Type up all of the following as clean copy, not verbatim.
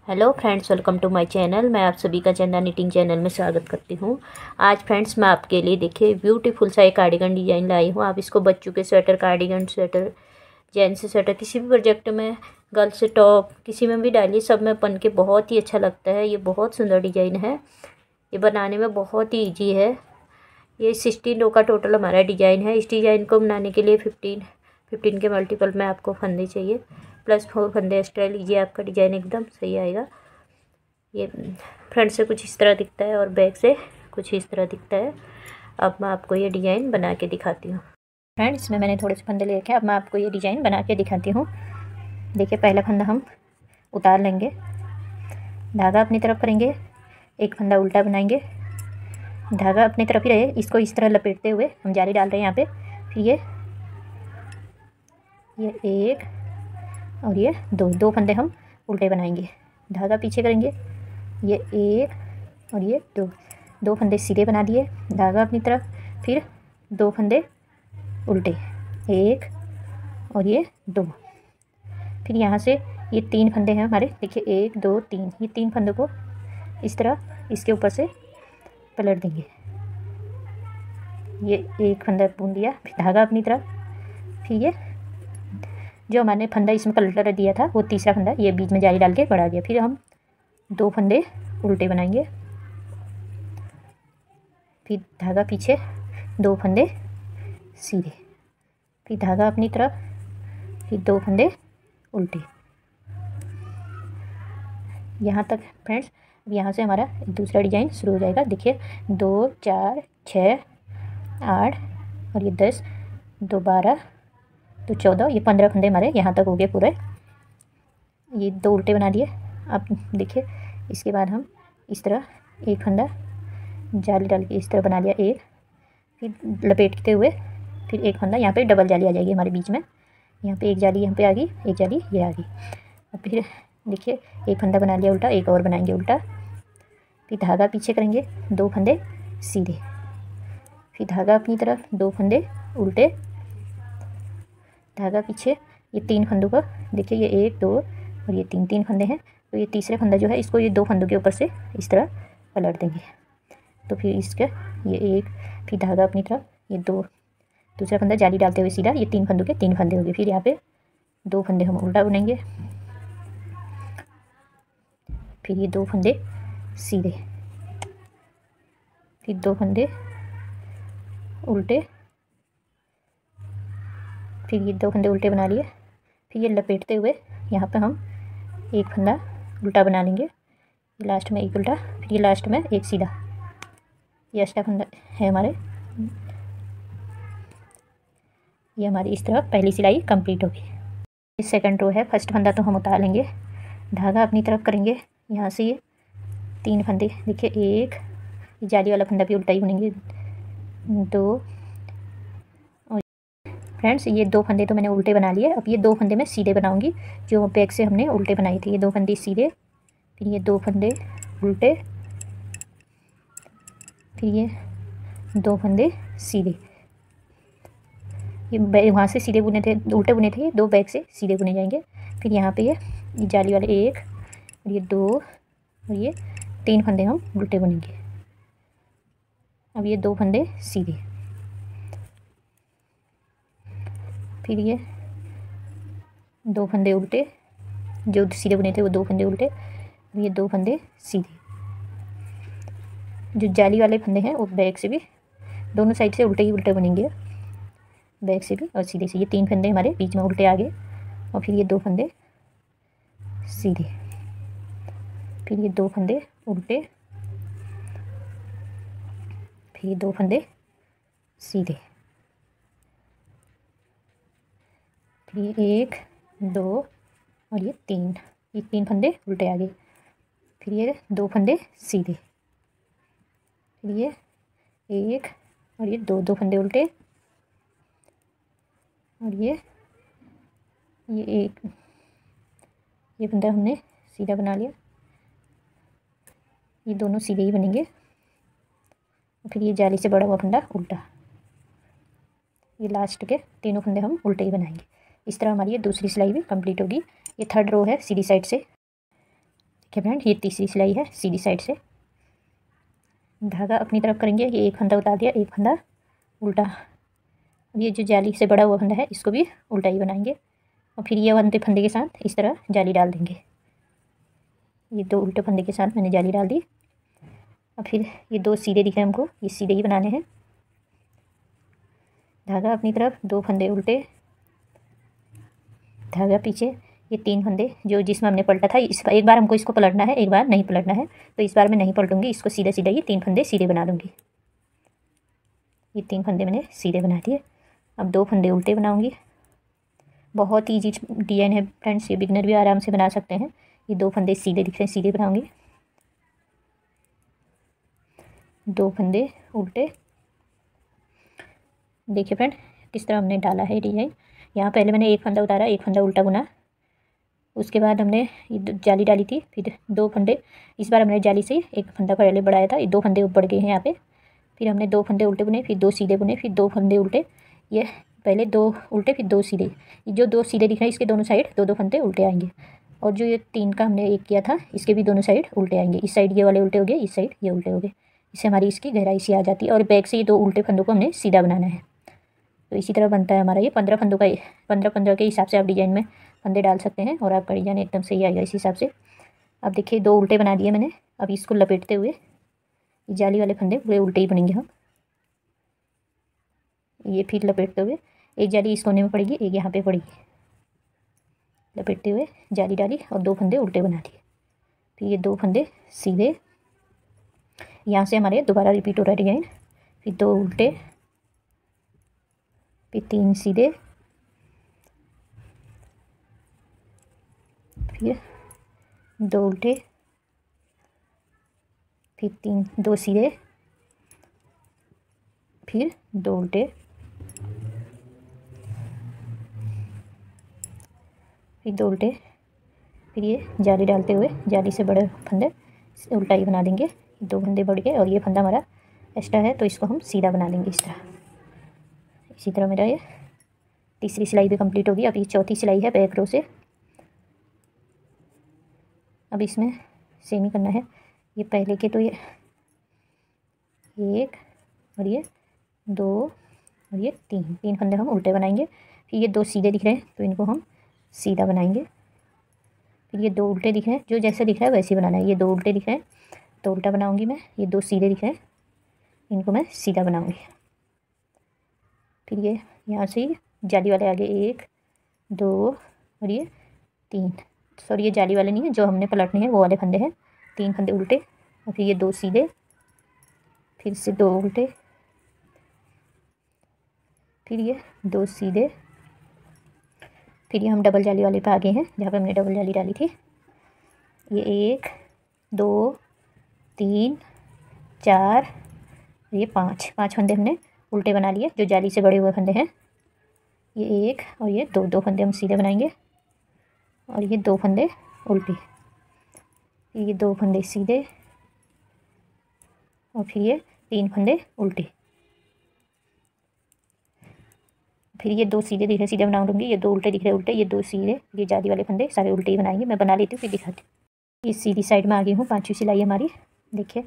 Hello friends, welcome to my channel. मैं आप सभी का चंदा निटिंग चैनल में स्वागत करती हूँ। आज फ्रेंड्स मैं आपके लिए देखिए ब्यूटीफुल सा एक कार्डिगन डिज़ाइन लाई हूँ। आप इसको बच्चों के sweater, cardigan sweater, gents sweater, किसी भी प्रोजेक्ट में, गर्ल्स टॉप, किसी में भी डालिए, सब में बन के बहुत ही अच्छा लगता है। ये बहुत सुंदर डिज़ाइन है। ये बनाने में बहुत ही ईजी है। ये 16 रो का टोटल हमारा डिज़ाइन है। इस डिज़ाइन को बनाने के लिए 15 के मल्टीपल में आपको फंदे चाहिए, प्लस 4 फंदे एक्स्ट्रा लीजिए। आपका डिज़ाइन एकदम सही आएगा। ये फ्रंट से कुछ इस तरह दिखता है और बैक से कुछ इस तरह दिखता है। अब मैं आपको ये डिज़ाइन बना के दिखाती हूँ। फ्रेंड्स, इसमें मैंने थोड़े से फंदे ले रखे हैं। अब मैं आपको ये डिज़ाइन बना के दिखाती हूँ। देखिए, पहला फंदा हम उतार लेंगे, धागा अपनी तरफ करेंगे, एक फंदा उल्टा बनाएंगे, धागा अपनी तरफ ही रहे, इसको इस तरह लपेटते हुए हम जाली डाल रहे हैं यहाँ पे। फिर ये एक और ये दो फंदे हम उल्टे बनाएंगे, धागा पीछे करेंगे, ये एक और ये दो फंदे सीधे बना दिए, धागा अपनी तरफ, फिर दो फंदे उल्टे, एक और ये दो। फिर यहाँ से ये 3 फंदे हैं हमारे। देखिए 1 2 3, ये 3 फंदों को इस तरह इसके ऊपर से पलट देंगे। ये एक फंदा बुन दिया, फिर धागा अपनी तरफ, फिर ये जो हमने फंदा इसमें पलट दिया था वो तीसरा फंदा ये बीच में जाली डाल के बढ़ा दिया। फिर हम 2 फंदे उल्टे बनाएंगे, फिर धागा पीछे, 2 फंदे सीधे, फिर धागा अपनी तरफ, फिर 2 फंदे उल्टे। यहाँ तक फ्रेंड्स। अब यहाँ से हमारा दूसरा डिज़ाइन शुरू हो जाएगा। देखिए 2 4 6 8 और ये 10, 2 12, तो 14, ये 15 फंदे हमारे यहाँ तक हो गए पूरे। ये 2 उल्टे बना दिए। अब देखिए इसके बाद हम इस तरह एक फंदा जाली डाल के इस तरह बना लिया, एक, फिर लपेटते हुए फिर एक फंदा, यहाँ पे डबल जाली आ जाएगी हमारे बीच में। यहाँ पे एक जाली यहाँ पे आ गई, एक जाली ये आ गई। अब फिर देखिए एक फंदा बना लिया उल्टा, एक और बनाएंगे उल्टा, फिर धागा पीछे करेंगे, 2 फंदे सीधे, फिर धागा अपनी तरफ, 2 फंदे उल्टे, धागा पीछे, ये 3 फंदों का देखिए, ये 1 2 और ये 3 फंदे हैं। तो ये तीसरे फंदा जो है इसको ये 2 फंदों के ऊपर से इस तरह पलट देंगे। तो फिर इसका ये एक, फिर धागा अपनी तरफ, ये 2, दूसरा फंदा जाली डालते हुए सीधा, ये 3 फंदों के 3 फंदे हो गए। फिर यहाँ पे 2 फंदे हम उल्टा बुनेंगे, फिर ये 2 फंदे सीधे, फिर 2 फंदे उल्टे, फिर ये 2 फंदे उल्टे बना लिए। फिर ये लपेटते हुए यहाँ पे हम एक फंदा उल्टा बना लेंगे, लास्ट में एक उल्टा, फिर ये लास्ट में एक सीधा। ये एक्स्ट्रा फंदा है हमारे, ये हमारी इस तरह पहली सिलाई कंप्लीट होगी। ये सेकंड रो है। फर्स्ट फंदा तो हम उतार लेंगे, धागा अपनी तरफ करेंगे, यहाँ से ये 3 फंदे देखिए, एक, जाली वाला फंदा भी उल्टा ही बुनेंगे, 2 और फ्रेंड्स ये 2 फंदे तो मैंने उल्टे बना लिए। अब ये 2 फंदे मैं सीधे बनाऊंगी, जो बैक से हमने उल्टे बनाए थे। ये 2 फंदे सीधे, फिर ये 2 फंदे उल्टे, फिर ये 2 फंदे सीधे। ये वहाँ से सीधे बुने थे, उल्टे बुने थे, ये 2 बैक से सीधे बुने जाएंगे। फिर यहाँ पे ये जाली वाले 1 और ये 2 और ये 3 फंदे हम उल्टे बुनेंगे। अब ये 2 फंदे सीधे, फिर ये 2 फंदे उल्टे, जो सीधे बुने थे वो 2 फंदे उल्टे, और ये 2 फंदे सीधे। जो जाली वाले फंदे हैं वो बैक से भी दोनों साइड से उल्टे ही उल्टे बनेंगे, बैक से भी और सीधे से। ये 3 फंदे हमारे बीच में उल्टे आ गए, और फिर ये 2 फंदे सीधे, फिर ये 2 फंदे उल्टे, फिर ये 2 फंदे सीधे, फिर ये 1 2 और ये 3, ये 3 फंदे उल्टे आ गए। फिर ये 2 फंदे सीधे, फिर ये 1 और ये 2 फंदे उल्टे, और ये एक, ये फंदा हमने सीधा बना लिया, ये दोनों सीधे ही बनेंगे। फिर ये जाली से बड़ा हुआ फंदा उल्टा, ये लास्ट के तीनों फंदे हम उल्टे ही बनाएंगे। इस तरह हमारी ये दूसरी सिलाई भी कंप्लीट होगी। ये थर्ड रो है सीधी साइड से। देखिए फ्रेंड, ये तीसरी सिलाई है सीधी साइड से। धागा अपनी तरफ करेंगे, ये एक फंदा उतार दिया, एक फंदा उल्टा। ये जो जाली से बड़ा हुआ फंदा है इसको भी उल्टा ही बनाएंगे और फिर ये उल्टे फंदे के साथ इस तरह जाली डाल देंगे। ये दो उल्टे फंदे के साथ मैंने जाली डाल दी। और फिर ये दो सीधे दिख रहे हैं हमको, ये सीधे ही बनाने हैं। धागा अपनी तरफ, दो फंदे उल्टे, धागा पीछे, ये तीन फंदे जो जिसमें हमने पलटा था। इस एक बार हमको इसको पलटना है, एक बार नहीं पलटना है, तो इस बार मैं नहीं पलटूंगी, इसको सीधा सीधा ये तीन फंदे सीधे बना दूंगी। ये तीन फंदे मैंने सीधे बना दिए। अब दो फंदे उल्टे बनाऊंगी। बहुत ईजी डिजाइन है फ्रेंड्स, ये बिगनर भी आराम से बना सकते हैं। ये दो फंदे सीधे दिख रहे हैं, सीधे बनाऊंगी। दो फंदे उल्टे। देखिए फ्रेंड, किस तरह हमने डाला है डिजाइन। यहाँ पहले मैंने एक फंदा उतारा, एक फंदा उल्टा बुना, उसके बाद हमने ये जाली डाली थी, फिर दो फंदे, इस बार हमने जाली से एक फंदा पहले बढ़ाया था, ये दो फंदे बढ़ गए हैं यहाँ पे। फिर हमने दो फंदे उल्टे बुने, फिर दो सीधे बुने, फिर दो फंदे उल्टे। ये पहले दो उल्टे फिर दो सीधे, ये जो दो सीधे दिख रहे हैं इसके दोनों साइड दो दो फंदे उल्टे आएंगे। और जो ये तीन का हमने एक किया था इसके भी दोनों साइड उल्टे आएंगे। इस साइड ये वाले उल्टे हो गए, इस साइड ये उल्टे हो गए। इससे हमारी इसकी गहराई सी आ जाती है। और बैक से ये दो उल्टे फंदों को हमने सीधा बनाना है। तो इसी तरह बनता है हमारा ये 15 फंदों का। 15 के हिसाब से आप डिजाइन में फंदे डाल सकते हैं और आपका डिजाइन एकदम सही आएगा इस हिसाब से। अब देखिए दो उल्टे बना दिए मैंने। अब इसको लपेटते हुए जाली वाले फंदे पूरे उल्टे ही बनेंगे हम। ये फिर लपेटते हुए एक जाली इस कोने में पड़ेगी, एक यहाँ पे पड़ेगी। लपेटते हुए जाली डाली और दो फंदे उल्टे बना दिए। फिर ये दो फंदे सीधे, यहाँ से हमारे दोबारा रिपीट हो रहा है डिजाइन। फिर दो उल्टे, फिर तीन सीधे, फिर दो उल्टे, फिर तीन, दो सीधे, फिर दो उल्टे, फिर दो उल्टे। फिर ये जाली डालते हुए जाली से बड़े फंदे उल्टा ही बना देंगे। दो फंदे बढ़ गए और ये फंदा हमारा एक्स्ट्रा है तो इसको हम सीधा बना देंगे इस तरह। इसी तरह मेरा ये तीसरी सिलाई भी कंप्लीट होगी। अब ये चौथी सिलाई है बैक रो से। अब इसमें सेम ही करना है। ये पहले के तो ये एक और ये दो और ये तीन फंदे हम उल्टे बनाएंगे। फिर ये दो सीधे दिख रहे हैं तो इनको हम सीधा बनाएंगे। फिर ये दो उल्टे दिख रहे हैं, जो जैसा दिख रहा है वैसे ही बनाना है। ये दो उल्टे दिख रहे हैं तो उल्टा बनाऊंगी मैं। ये दो सीधे दिख रहे हैं, इनको मैं सीधा बनाऊंगी। फिर ये यहाँ से जाली वाले आगे एक दो और ये तीन, सॉरी ये जाली वाले नहीं है, जो हमने पलटने हैं वो वाले फंदे हैं। तीन फंदे उल्टे और फिर ये दो सीधे, फिर से दो उल्टे, फिर ये दो सीधे। फिर ये हम डबल जाली वाले पे आ गए हैं जहाँ पे हमने डबल जाली डाली थी। ये एक दो तीन चार, ये पाँच फंदे हमने उल्टे बना लिए जो जाली से बड़े हुए फंदे हैं। ये एक और ये दो फंदे हम सीधे बनाएंगे और ये दो फंदे उल्टे, ये दो फंदे सीधे और फिर ये तीन फंदे उल्टे। फिर ये दो सीधे दिख रहे सीधे बना लूँगी, ये दो उल्टे दिख रहे उल्टे, ये दो सीधे, ये जाली वाले फंदे सारे उल्टे ही बनाएंगे। मैं बना लेती हूँ फिर दिखाती हूँ। इस सीधी साइड में आ गई हूँ, पाँचवीं सिलाई हमारी। देखिए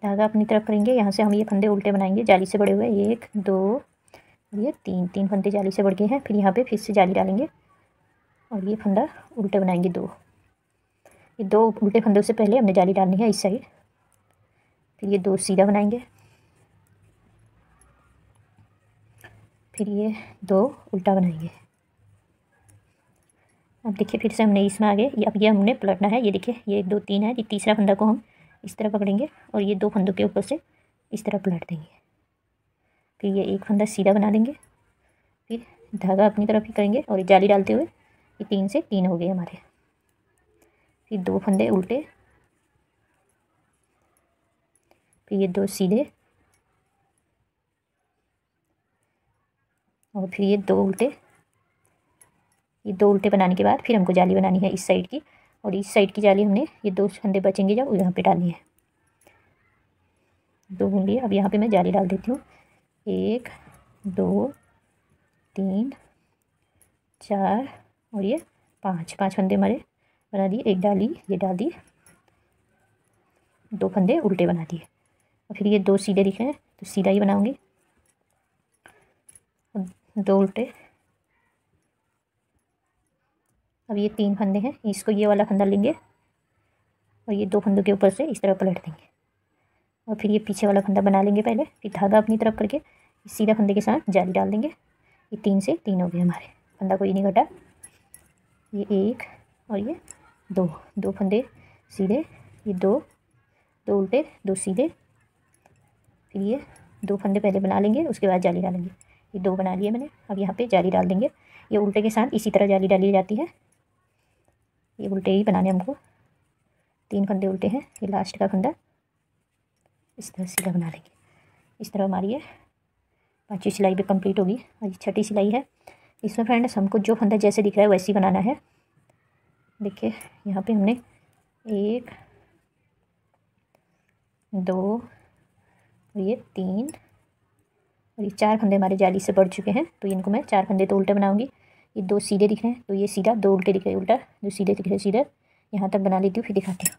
धागा अपनी तरफ करेंगे, यहाँ से हम ये फंदे उल्टे बनाएंगे जाली से बड़े हुए। एक दो ये तीन फंदे जाली से बढ़ गए हैं। फिर यहाँ पे फिर से जाली डालेंगे और ये फंदा उल्टे बनाएंगे दो। ये दो उल्टे फंदों से पहले हमने जाली डालनी है इस साइड। फिर ये दो सीधा बनाएंगे, फिर ये दो उल्टा बनाएंगे। अब देखिए फिर से हमने इसमें आ गए। अब ये हमने पलटना है। ये देखिए ये एक दो तीन है, ये तीसरा फंदा को हम इस तरह पकड़ेंगे और ये दो फंदों के ऊपर से इस तरह पलट देंगे। फिर ये एक फंदा सीधा बना देंगे, फिर धागा अपनी तरफ ही करेंगे और ये जाली डालते हुए ये तीन से तीन हो गए हमारे। फिर दो फंदे उल्टे, फिर ये दो सीधे और फिर ये दो उल्टे। ये दो उल्टे बनाने के बाद फिर हमको जाली बनानी है इस साइड की, और इस साइड की जाली हमने ये दो फंदे बचेंगे जब यहाँ पे डालनी है। दो बुन लिए। अब यहाँ पे मैं जाली डाल देती हूँ। एक दो तीन चार और ये पाँच फंदे हमारे बना दिए। एक डाली, ये डाल दी, 2 फंदे उल्टे बना दिए। और फिर ये 2 सीधे दिख रहे हैं तो सीधा ही बनाऊंगी, 2 उल्टे। अब ये 3 फंदे हैं, इसको ये वाला फंदा लेंगे और ये 2 फंदों के ऊपर से इस तरह पलट देंगे। और फिर ये पीछे वाला फंदा बना लेंगे पहले, फिर धागा अपनी तरफ करके सीधा फंदे के साथ जाली डाल देंगे। ये 3 से 3 हो गए हमारे, फंदा कोई नहीं घटा। ये 1 और ये 2 फंदे सीधे, ये 2 उल्टे 2 सीधे। फिर ये 2 फंदे पहले बना लेंगे, उसके बाद जाली डालेंगे। ये 2 बना लिए मैंने, अब यहाँ पे जाली डाल देंगे। ये उल्टे के साथ इसी तरह जाली डाली जाती है, ये उल्टे ही बनाने हमको। 3 फंदे उल्टे हैं, ये लास्ट का फंदा इस तरह सीधा बना लेंगे। इस तरह हमारी ये 5वीं सिलाई भी कंप्लीट होगी। और ये 6ठी सिलाई है। इसमें फ्रेंड्स हमको जो फंदा जैसे दिख रहा है वैसे ही बनाना है। देखिए यहाँ पे हमने 1 2 और ये 3 और ये 4 फंदे हमारे जाली से बढ़ चुके हैं, तो इनको मैं 4 फंदे तो उल्टे बनाऊंगी। ये 2 सीधे दिख रहे हैं तो ये सीधा, 2 उल्टे दिख रहे हैं उल्टा, जो सीधे दिख रहे हैं सीधा। यहाँ तक बना लेती हूँ फिर दिखाती हूँ।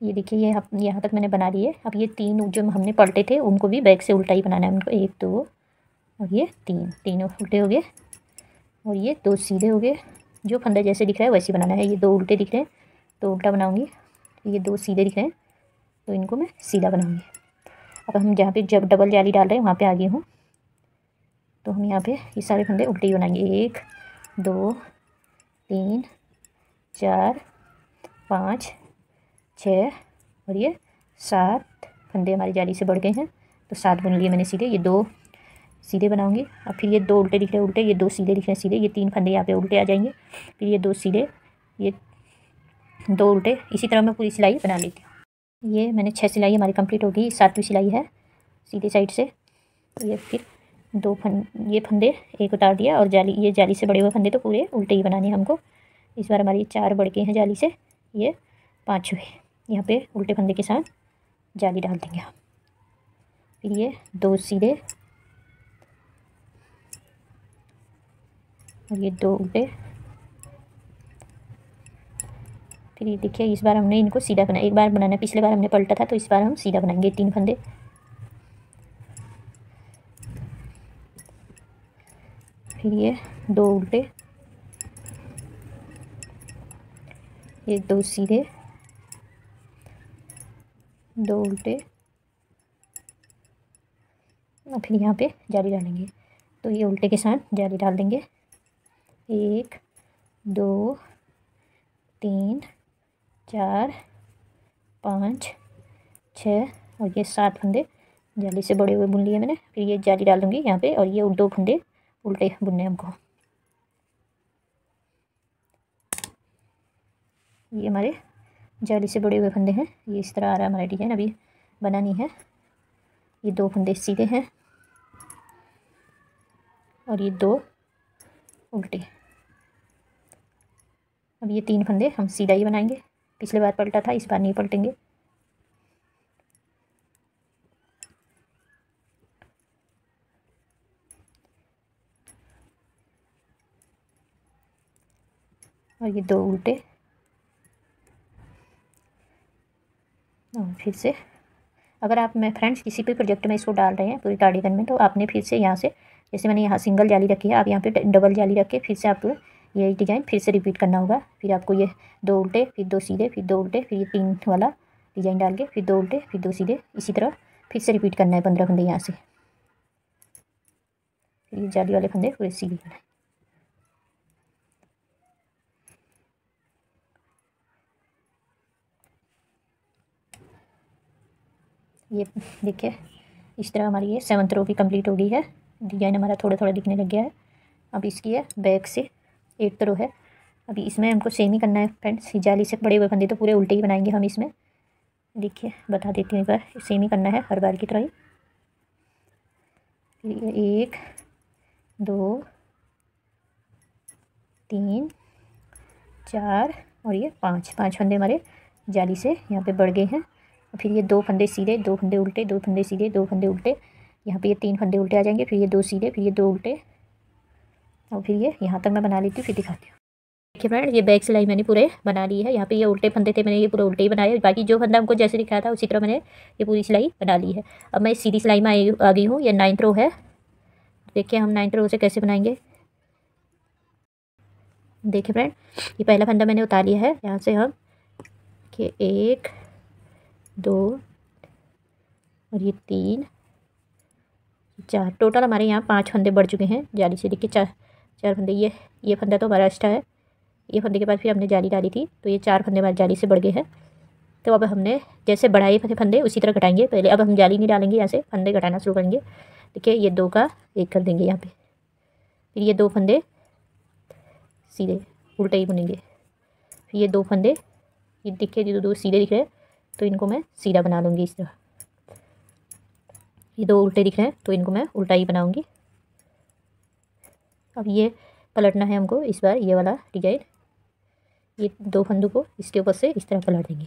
ये देखिए ये यहाँ तक मैंने बना लिए। अब ये 3 जो हमने पलटे थे उनको भी बैक से उल्टा ही बनाना है उनको। 1 2 और ये 3 उल्टे हो गए और ये 2 सीधे हो गए। जो फंदा जैसे दिख रहा है वैसे बनाना है। ये 2 उल्टे दिख रहे हैं तो उल्टा बनाऊंगी, ये 2 सीधे दिख रहे हैं तो इनको मैं सीधा बनाऊंगी। अब हम जहाँ पे जब डबल जाली डाल रहे हैं वहाँ पे आ गई हूँ, तो हम यहाँ पे ये सारे फंदे उल्टे ही बनाएंगे। 1 2 3 4 5 6 और ये 7 फंदे हमारी जाली से बढ़ गए हैं, तो 7 बुन लिए मैंने सीधे। ये 2 सीधे बनाऊंगी। अब फिर ये 2 उल्टे दिख रहे हैं उल्टे, ये 2 सीधे दिख रहे हैं सीधे। ये 3 फंदे यहाँ पे उल्टे आ जाएंगे, फिर ये 2 सीधे, ये 2 उल्टे। इसी तरह मैं पूरी सिलाई बना लेती हूँ। ये मैंने 6 सिलाई हमारी कंप्लीट होगी, 7वीं सिलाई है सीधी साइड से। ये फिर ये फंदे एक उतार दिया और ये जाली से बड़े हुए फंदे तो पूरे उल्टे ही बनाने हैं हमको। इस बार हमारी 4 बढ़ गए हैं जाली से, ये 5 हुए। यहाँ पे उल्टे फंदे के साथ जाली डाल देंगे हम। फिर ये 2 सीधे और ये 2 उल्टे। फिर ये देखिए इस बार हमने इनको सीधा बनाया। एक बार बनाना, पिछले बार हमने पलटा था तो इस बार हम सीधा बनाएंगे। 3 फंदे, फिर ये 2 उल्टे, ये 2 सीधे, 2 उल्टे और फिर यहाँ पे जाली डालेंगे। तो ये उल्टे के साथ जाली डाल देंगे। 1 2 3 4 5 6 और ये 7 फंदे जाली से बड़े हुए बुन लिए मैंने। फिर ये जाली डाल दूँगी यहाँ पे और ये 2 फंदे उल्टे बुनने हमको। ये हमारे जाली से बड़े हुए फंदे हैं। ये इस तरह आ रहा है हमारा डिज़ाइन, अभी बना नहीं है। ये 2 फंदे सीधे हैं और ये 2 उल्टे। अब ये 3 फंदे हम सीधा ही बनाएंगे। पिछले बार पलटा था, इस बार नहीं पलटेंगे। और ये 2 उल्टे और फिर से अगर आप मैं फ्रेंड्स किसी भी प्रोजेक्ट में इसको डाल रहे हैं पूरी कार्डिगन में, तो आपने फिर से यहाँ से, जैसे मैंने यहाँ सिंगल जाली रखी है, आप यहाँ पे डबल जाली रख के फिर से आपको ये डिज़ाइन फिर से रिपीट करना होगा। फिर आपको ये 2 उल्टे, फिर 2 सीधे, फिर 2 उल्टे, फिर ये 3 वाला डिज़ाइन डाल के फिर 2 उल्टे, फिर 2 सीधे, इसी तरह फिर से रिपीट करना है 15 फंदे यहाँ से। फिर ये जाली वाले फंदे पूरे सीधे बनाए। ये देखिए इस तरह हमारी ये 7th रो भी कंप्लीट हो गई है। डिज़ाइन हमारा थोड़ा थोड़ा दिखने लग गया है। अब इसकी है बैक से 8th रो है। अभी इसमें हमको सेम ही करना है फ्रेंड्स। जाली से बड़े हुए फंदे तो पूरे उल्टे ही बनाएंगे हम इसमें। देखिए बता देती हूँ, एक बार सेम ही करना है हर बार की तरह ही। फिर ये 1 2 3 4 और ये 5 फंदे हमारे जाली से यहाँ पे बढ़ गए हैं। फिर ये 2 फंदे सीधे, 2 फंदे उल्टे, 2 फंदे सीधे, 2 फंदे उल्टे। यहाँ पे ये 3 फंदे उल्टे आ जाएंगे, फिर ये 2 सीधे, फिर ये 2 उल्टे और फिर ये यहाँ तक मैं बना लेती हूँ, फिर दिखाती हूँ। देखिए फ्रेंड, ये बैक सिलाई मैंने पूरे बना ली है। यहाँ पे ये उल्टे फंदे थे, मैंने ये पूरे उल्टे ही बनाए। बाकी जो फंदा हमको जैसे दिखाया था उसी तरह मैंने ये पूरी सिलाई बना ली है। अब मैं सीधी सिलाई में आ गई हूँ। ये 9th रो है। देखिए हम 9th रो से कैसे बनाएंगे। देखिए फ्रेंड, ये पहला फंदा मैंने उतार लिया है। यहाँ से हम कि 1 2 और ये 3 4, टोटल हमारे यहाँ 5 फंदे बढ़ चुके हैं जाली से। देखिए 4 फंदे। ये फंदा तो हमारा एक्स्ट्रा है। ये फंदे के बाद फिर हमने जाली डाली थी, तो ये 4 फंदे हमारी जाली से बढ़ गए हैं। तो अब हमने जैसे बढ़ाए फंदे उसी तरह घटाएंगे पहले। अब हम जाली नहीं डालेंगे, यहाँ से फंदे घटाना शुरू करेंगे। देखिए ये 2 का 1 कर देंगे यहाँ पे। फिर ये 2 फंदे सीधे उल्टे ही बुनेंगे। फिर ये 2 फंदे, ये देखिए ये 2 सीधे दिख रहे हैं तो इनको मैं सीधा बना लूँगी इस तरह। ये 2 उल्टे दिख रहे हैं तो इनको मैं उल्टा ही बनाऊँगी। अब ये पलटना है हमको इस बार, ये वाला डिजाइन। ये 2 फंदों को इसके ऊपर से इस तरह पलट देंगे।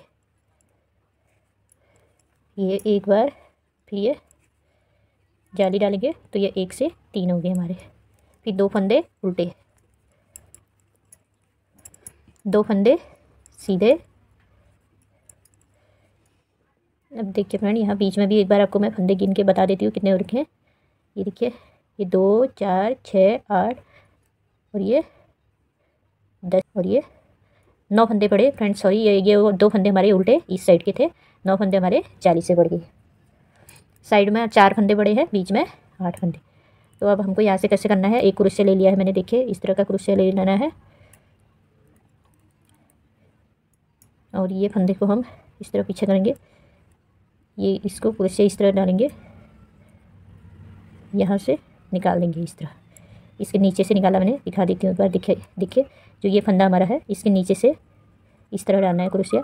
ये एक बार, फिर ये जाली डालेंगे तो ये 1 से 3 हो गए हमारे। फिर 2 फंदे उल्टे, 2 फंदे सीधे। अब देखिए फ्रेंड, यहाँ बीच में भी एक बार आपको मैं फंदे गिन के बता देती हूँ कितने हो रखे हैं। ये देखिए, ये 2 4 6 8 और ये 10 और ये 9 फंदे पड़े फ्रेंड। सॉरी, ये 2 फंदे हमारे उल्टे इस साइड के थे। 9 फंदे हमारे जाली से बढ़ गए। साइड में 4 फंदे बड़े हैं, बीच में 8 फंदे। तो अब हमको यहाँ से कैसे करना है। एक क्रोशे ले लिया है मैंने। देखिए इस तरह का क्रोशे ले लेना है और ये फंदे को हम इस तरह पीछे करेंगे। ये इसको क्रोशे इस तरह डालेंगे, यहाँ से निकाल देंगे इस तरह। इसके नीचे से निकाला मैंने, दिखा देती हूँ एक बार। देखिए जो ये फंदा हमारा है इसके नीचे से इस तरह डालना है क्रोशिया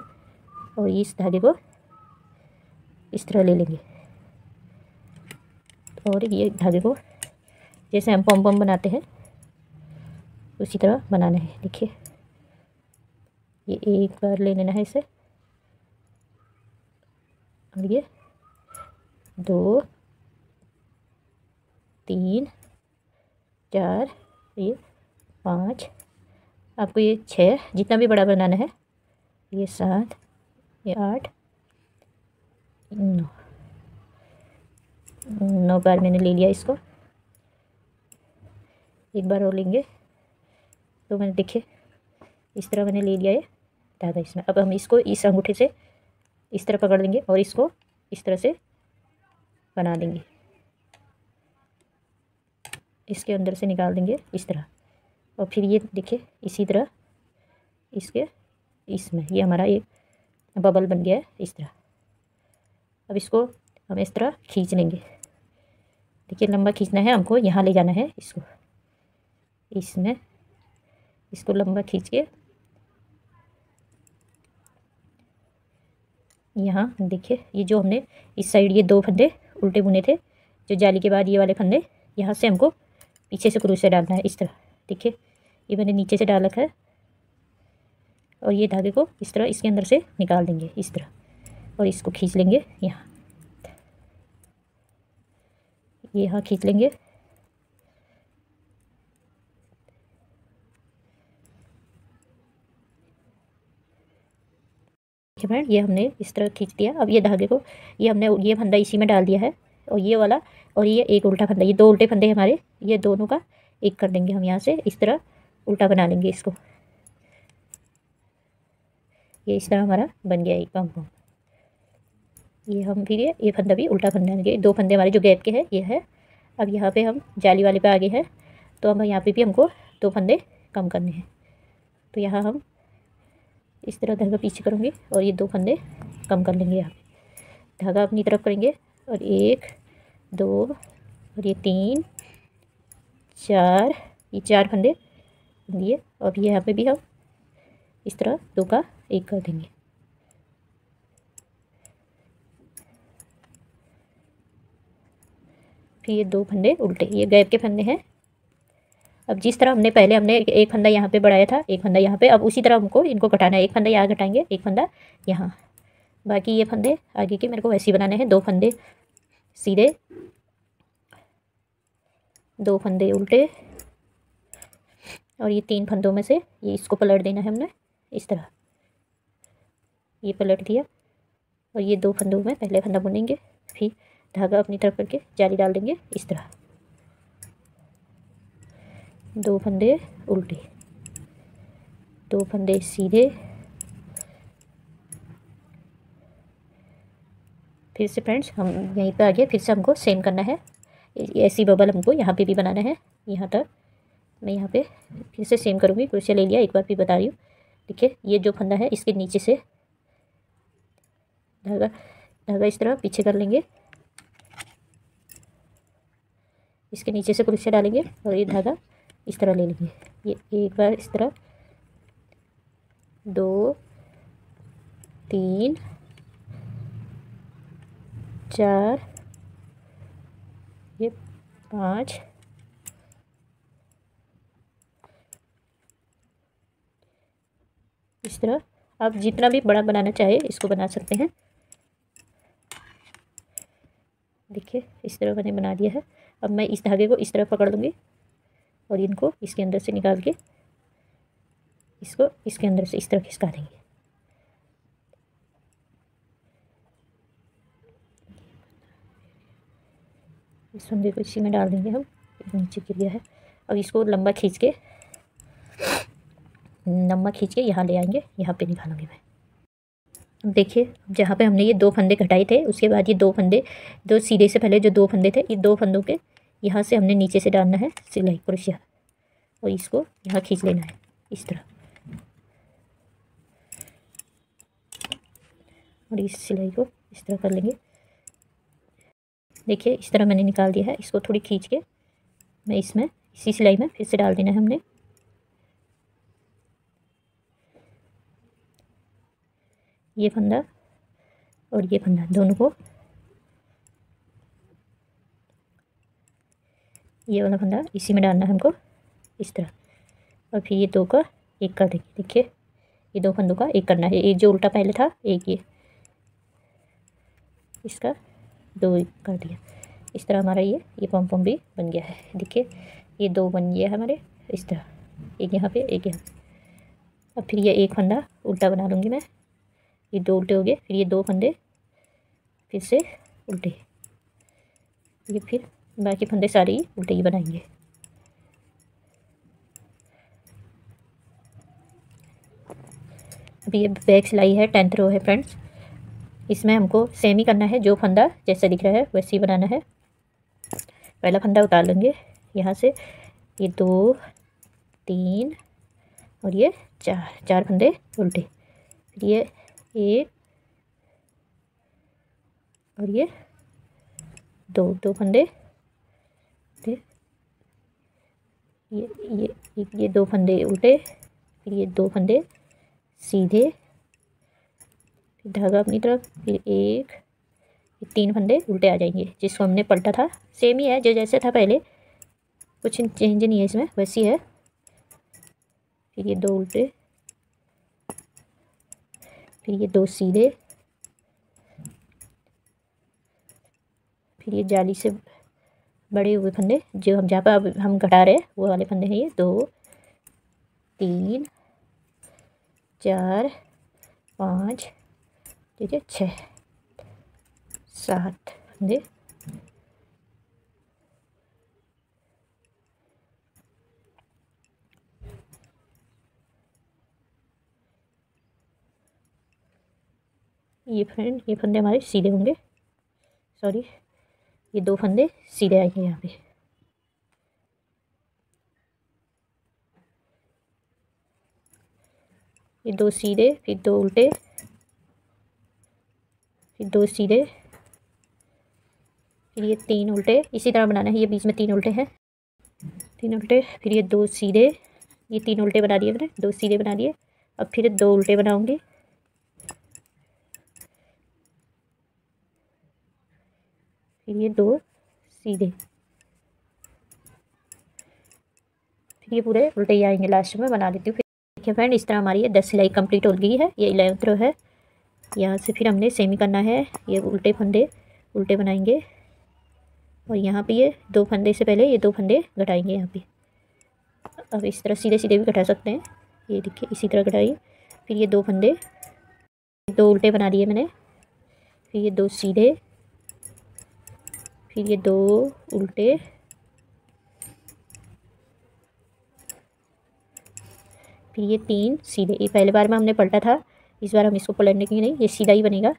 और इस धागे को इस तरह ले लेंगे और ये धागे को जैसे हम पॉम पॉम बनाते हैं उसी तरह बनाना है। देखिए ये एक बार ले लेना है इसे और ये 2 3 4 ये 5, आपको ये 6 जितना भी बड़ा बनाना है। ये 7 ये 8 9 बार मैंने ले लिया इसको। एक बार और लेंगे तो मैंने देखिए इस तरह मैंने ले लिया है धागा इसमें। अब हम इसको इस अंगूठे से इस तरह पकड़ लेंगे और इसको इस तरह से बना देंगे। इसके अंदर से निकाल देंगे इस तरह और फिर ये देखिए इसी तरह इसके इसमें ये हमारा एक बबल बन गया है इस तरह। अब इसको हम इस तरह खींच लेंगे। देखिए लंबा खींचना है हमको, यहाँ ले जाना है इसको, इसमें इसको लंबा खींच के यहाँ देखिए ये जो हमने इस साइड ये 2 फंदे उल्टे बुने थे जो जाली के बाद, ये वाले फंदे यहाँ से हमको पीछे से क्रोशे डालना है इस तरह। देखिए ये मैंने नीचे से डाल रखा है और ये धागे को इस तरह इसके अंदर से निकाल देंगे इस तरह और इसको खींच लेंगे यहाँ, यहाँ खींच लेंगे। देखिए फ्रेंड, ये हमने इस तरह खींच दिया। अब ये धागे को ये हमने ये फंदा इसी में डाल दिया है और ये वाला और ये एक उल्टा फंदा, ये 2 उल्टे फंदे हमारे, ये दोनों का 1 कर देंगे हम। यहाँ से इस तरह उल्टा बना लेंगे इसको। ये इस तरह हमारा बन गया एक पॉम पॉम। ये हम फिर ये फंदा भी उल्टा फंदा है। 2 फंदे हमारे जो गैप के हैं ये है। अब यहाँ पे हम जाली वाले पे आगे हैं तो हम यहाँ पे भी हमको 2 फंदे कम करने हैं। तो यहाँ हम इस तरह धागा पीछे करूँगी और ये 2 फंदे कम कर लेंगे। यहाँ पे धागा अपनी तरफ करेंगे और 1 2 और ये 3 4, ये 4 फंदे दिए और ये यहाँ पे भी हम इस तरह 2 का 1 कर देंगे। फिर ये 2 फंदे उल्टे, ये गैप के फंदे हैं। अब जिस तरह हमने पहले एक फंदा यहाँ पे बढ़ाया था, एक फंदा यहाँ पे, अब उसी तरह हमको इनको घटाना है। एक फंदा यहाँ घटाएंगे, एक फंदा यहाँ। बाकी ये फंदे आगे के मेरे को वैसे ही बनाने हैं। 2 फंदे सीधे, 2 फंदे उल्टे और ये 3 फंदों में से ये इसको पलट देना है हमने इस तरह, ये पलट दिया। और ये 2 फंदों में पहले फंदा बुनेंगे, फिर धागा अपनी तरफ करके जाली डाल देंगे इस तरह, 2 फंदे उल्टे, 2 फंदे सीधे, फिर से फ्रेंड्स हम यहीं पे आ गए, फिर से हमको सेम करना है। ऐसी बबल हमको यहाँ पे भी बनाना है, यहाँ तक मैं यहाँ पे फिर से सेम करूँगी। क्रोशिया ले लिया, एक बार फिर बता रही हूँ। देखिए ये जो फंदा है इसके नीचे से धागा इस तरह पीछे कर लेंगे, इसके नीचे से क्रोशिया डालेंगे और ये धागा इस तरह ले लेंगे। ये एक बार इस तरह, 2 3 4, ये 5, इस तरह आप जितना भी बड़ा बनाना चाहे इसको बना सकते हैं। देखिए इस तरह मैंने बना दिया है। अब मैं इस धागे को इस तरह पकड़ लूँगी और इनको इसके अंदर से निकाल के इसको इसके अंदर से इस तरह खिसका देंगे। इस फंदे को इसी में डाल देंगे हम, नीचे गिर गया है। अब इसको लंबा खींच के यहाँ ले आएंगे, यहाँ पे निकालूंगी मैं। अब देखिए जहाँ पे हमने ये 2 फंदे घटाए थे, उसके बाद ये 2 फंदे, जो सीधे से पहले जो 2 फंदे थे, ये 2 फंदों के यहाँ से हमने नीचे से डालना है सिलाई क्रोशिया, और इसको यहाँ खींच लेना है इस तरह, और इस सिलाई को इस तरह कर लेंगे। देखिए इस तरह मैंने निकाल दिया है। इसको थोड़ी खींच के मैं इसमें इसी सिलाई में फिर से डाल देना है हमने। ये फंदा और ये फंदा दोनों को, ये वाला फंदा इसी में डालना है हमको इस तरह, और फिर ये 2 का 1 कर देंगे। देखिए ये 2 फंदों का 1 करना है, एक जो उल्टा पहले था, एक ये इसका 2 कर दिया। इस तरह हमारा ये पॉम पॉम भी बन गया है। देखिए ये 2 बन गया है हमारे इस तरह, एक यहाँ पे एक यहाँ पे। अब फिर ये 1 फंदा उल्टा बना लूँगी मैं, ये 2 उल्टे हो गए, फिर ये 2 फंदे फिर से उल्टे, ये फिर बाकी फंदे सारे ही उल्टे ही बनाएंगे। अभी ये बैक सिलाई है, 10th रो है फ्रेंड्स। इसमें हमको सेम ही करना है, जो फंदा जैसा दिख रहा है वैसे ही बनाना है। पहला फंदा उतार लेंगे यहाँ से, ये 2 3 और ये 4 फंदे उल्टे, फिर ये 1 और ये 2 फंदे, ये 2 फंदे उल्टे, फिर ये 2 फंदे सीधे, फिर धागा अपनी तरफ, फिर 1, 3 फंदे उल्टे आ जाएंगे। जिसको हमने पलटा था सेम ही है, जो जैसे था पहले, कुछ चेंज नहीं है इसमें, वैसी है। फिर ये 2 उल्टे, फिर ये 2 सीधे, फिर ये जाली से बड़े हुए फंदे, जो हम जहाँ पर अब हम घटा रहे हैं वो वाले फंदे हैं। ये 2 3 4 5 ठीक है 6 7 फंदे, ये फंदे हमारे सीधे होंगे, सॉरी ये 2 फंदे सीधे आएंगे यहाँ पे। ये 2 सीधे, फिर 2 उल्टे, फिर 2 सीधे, फिर ये 3 उल्टे, इसी तरह बनाना है। ये बीच में 3 उल्टे हैं, 3 उल्टे, फिर ये 2 सीधे, ये 3 उल्टे बना दिए मैंने, 2 सीधे बना दिए। अब फिर 2 उल्टे बनाऊंगी, फिर ये 2 सीधे, फिर ये पूरे उल्टे ही आएंगे। लास्ट में बना देती हूँ। देखिए फ्रेंड इस तरह हमारी ये 10 सिलाई कंप्लीट हो गई है। ये 11th रो है। यहाँ से फिर हमने सेमी करना है, ये उल्टे फंदे उल्टे बनाएंगे, और यहाँ पे ये 2 फंदे से पहले ये 2 फंदे घटाएंगे यहाँ पे। अब इस तरह सीधे सीधे भी कटा सकते हैं, ये देखिए इसी तरह कटाइए। फिर ये 2 फंदे, 2 उल्टे बना दिए मैंने, फिर ये 2 सीधे, फिर ये 2 उल्टे, फिर ये 3 सीधे। ये पहले बार में हमने पलटा था, इस बार हम इसको पलटने की नहीं, ये सीधा ही बनेगा।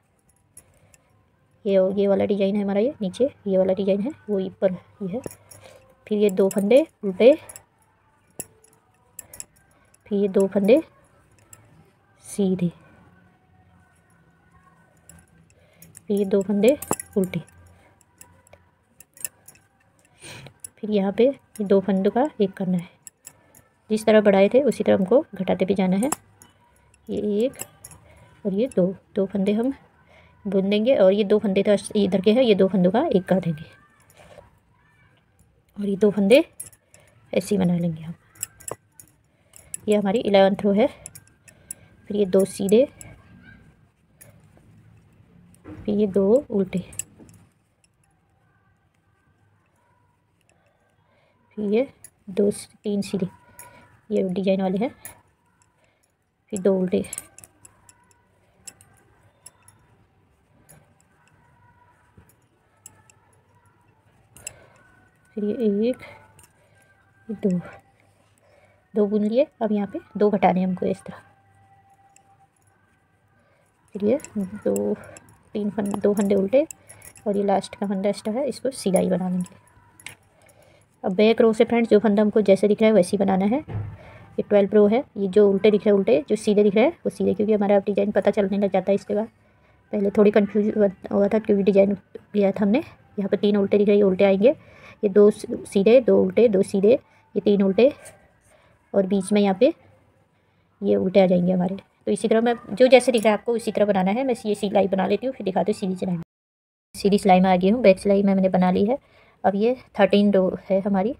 ये वाला डिज़ाइन है हमारा, ये नीचे ये वाला डिज़ाइन है, वो ऊपर ये है। फिर ये 2 फंदे उल्टे, फिर ये 2 फंदे सीधे, फिर ये 2 फंदे उल्टे, फिर यहाँ पे ये 2 फंदों का एक करना है। जिस तरह बढ़ाए थे उसी तरह हमको घटाते भी जाना है। ये 1 और ये 2 फंदे हम बुन देंगे, और ये 2 फंदे तो इधर के हैं, ये 2 फंदों का एक कर देंगे, और ये 2 फंदे ऐसे ही बना लेंगे हम। ये हमारी 11th रो है। फिर ये 2 सीधे, फिर ये 2 उल्टे, फिर ये 3 सीधे, ये डिजाइन वाले हैं, फिर 2 उल्टे, फिर ये 1 2 बुन लिए। अब यहाँ पे 2 घटाने हमको इस तरह, फिर ये 2 फंदे उल्टे, और ये लास्ट का फंदा एक्स्ट्रा है, इसको सीधा ही बना लेंगे। अब बैक रो से फ्रेंड्स जो फंदा हमको जैसे दिख रहा है वैसे ही बनाना है। ये 12 रो है, ये जो उल्टे दिख रहे हैं उल्टे, जो सीधे दिख रहे हैं वो सीधे, क्योंकि हमारा अब डिज़ाइन पता चलने लग जाता है इसके बाद। पहले थोड़ी कन्फ्यूज हुआ था क्योंकि डिज़ाइन लिया था हमने। यहाँ पे 3 उल्टे दिख रहे हैं, ये उल्टे आएंगे, ये 2 सीधे, 2 उल्टे, 2 सीधे, ये 3 उल्टे, और बीच में यहाँ पे ये उल्टे आ जाएंगे हमारे। तो इसी तरह मैं जो जैसे दिख रहा है आपको उसी तरह बनाना है। मैं ये सिलाई बना लेती हूँ, फिर दिखाती हूँ सीधी सिलाई। सीधी सिलाई में आ गई हूँ, बैक सिलाई में मैंने बना ली है। अब ये 13 रो है हमारी।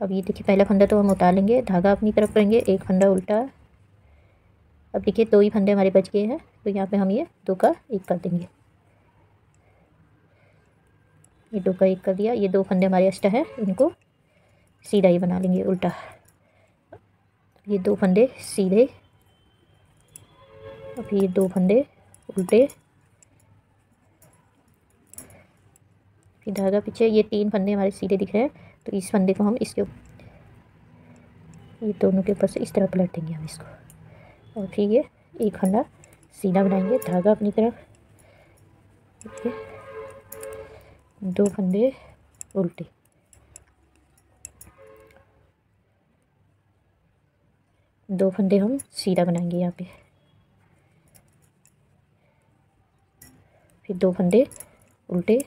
अब ये देखिए पहला फंदा तो हम उतार लेंगे, धागा अपनी तरफ करेंगे, एक फंदा उल्टा। अब देखिए 2 ही फंदे हमारे बच गए हैं, तो यहाँ पे हम ये 2 का 1 कर देंगे। ये 2 का 1 कर दिया। ये 2 फंदे हमारे एक्स्ट्रा है, इनको सीधा ही बना लेंगे उल्टा। ये 2 फंदे सीधे, और फिर ये 2 फंदे उल्टे, फिर धागा पीछे। ये 3 फंदे हमारे सीधे दिख रहे हैं, तो इस फंदे को हम इसके ये दोनों के ऊपर से इस तरह पलट देंगे हम इसको, और फिर ये 1 फंदा सीधा बनाएंगे, धागा अपनी तरफ, 2 फंदे उल्टे, दो फंदे हम सीधा बनाएंगे यहाँ पे, फिर 2 फंदे उल्टे,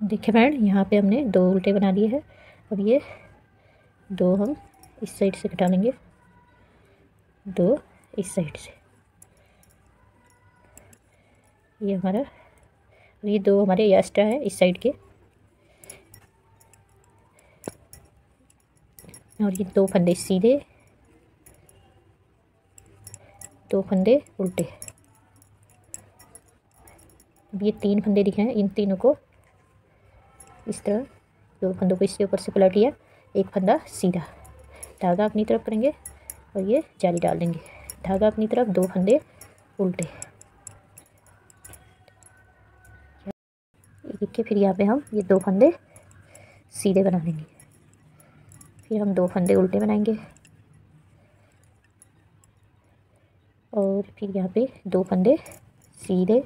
देखिए फ्रेंड यहाँ पे हमने 2 उल्टे बना लिए हैं। अब ये 2 हम इस साइड से घटा लेंगे, 2 इस साइड से, ये हमारा, ये 2 हमारे एक्स्ट्रा है इस साइड के, और ये 2 फंदे सीधे, 2 फंदे उल्टे। अब ये 3 फंदे दिखे हैं, इन तीनों को इस तरह 2 फंदों को इसके ऊपर से पलट लिया, 1 फंदा सीधा, धागा अपनी तरफ करेंगे और ये जाली डाल देंगे, धागा अपनी तरफ, 2 फंदे उल्टे। देखिए फिर यहाँ पे हम ये 2 फंदे सीधे बना लेंगे, फिर हम 2 फंदे उल्टे बनाएंगे, और फिर यहाँ पे 2 फंदे सीधे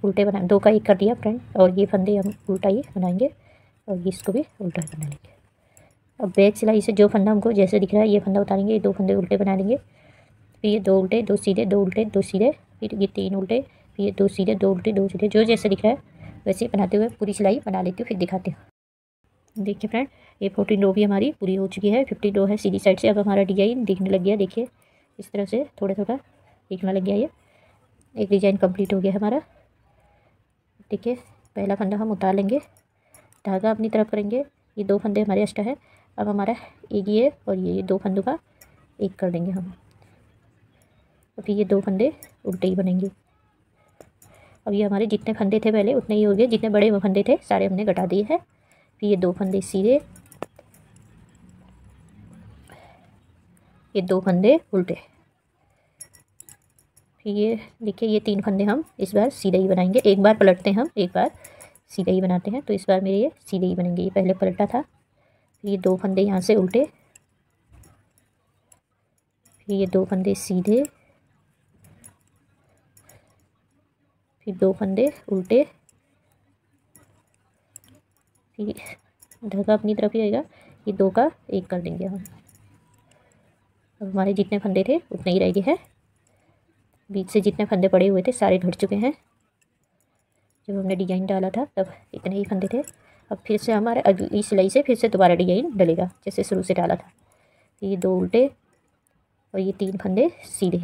उल्टे बना, 2 का 1 कर दिया फ्रेंड, और ये फंदे हम उल्टा ही बनाएंगे और इसको भी उल्टा बना लेंगे। अब बैक सिलाई से जो फंदा हमको जैसे दिख रहा है ये फंदा उतारेंगे, ये 2 फंदे उल्टे बना लेंगे, फिर ये 2 उल्टे 2 सीधे, 2 उल्टे 2 सीधे, फिर ये 3 उल्टे, फिर ये 2 सीधे 2 उल्टे 2 सीधे, जो जैसे दिख रहा है वैसे ही बनाते हुए पूरी सिलाई बना लेती हूँ, फिर दिखाती हूँ। देखिए फ्रेंड ये 14 रो भी हमारी पूरी हो चुकी है, 15 रो है सीधी साइड से। अब हमारा डिजाइन दिखने लग गया, देखिए इस तरह से थोड़ा थोड़ा दिखने लग गया, ये एक डिजाइन कंप्लीट हो गया हमारा। देखिए पहला फंदा हम उतार लेंगे, धागा अपनी तरफ करेंगे, ये 2 फंदे हमारे एक्स्ट्रा है। अब हमारा एक ये और ये 2 फंदों का 1 कर देंगे हम, और फिर ये 2 फंदे उल्टे ही बनेंगे, अब ये हमारे जितने फंदे थे पहले उतने ही हो गए, जितने बड़े फंदे थे सारे हमने घटा दिए हैं। फिर ये 2 फंदे सीधे, ये 2 फंदे उल्टे। फिर ये देखिए ये 3 फंदे हम इस बार सीधे ही बनाएंगे। एक बार पलटते हैं हम, एक बार सीधे ही बनाते हैं, तो इस बार मेरे ये सीधे ही बनेंगे। ये पहले पलटा था। फिर ये 2 फंदे यहाँ से उल्टे, फिर ये 2 फंदे सीधे, फिर 2 फंदे उल्टे, फिर धागा अपनी तरफ ही आएगा। ये 2 का 1 कर देंगे हम। अब हमारे जितने फंदे थे उतने ही रह गए हैं। बीच से जितने फंदे पड़े हुए थे सारे घट चुके हैं। जब हमने डिजाइन डाला था तब इतने ही फंदे थे। अब फिर से हमारे अगली सिलाई से फिर से दोबारा डिजाइन डलेगा जैसे शुरू से डाला था। ये 2 उल्टे और ये 3 फंदे सीधे,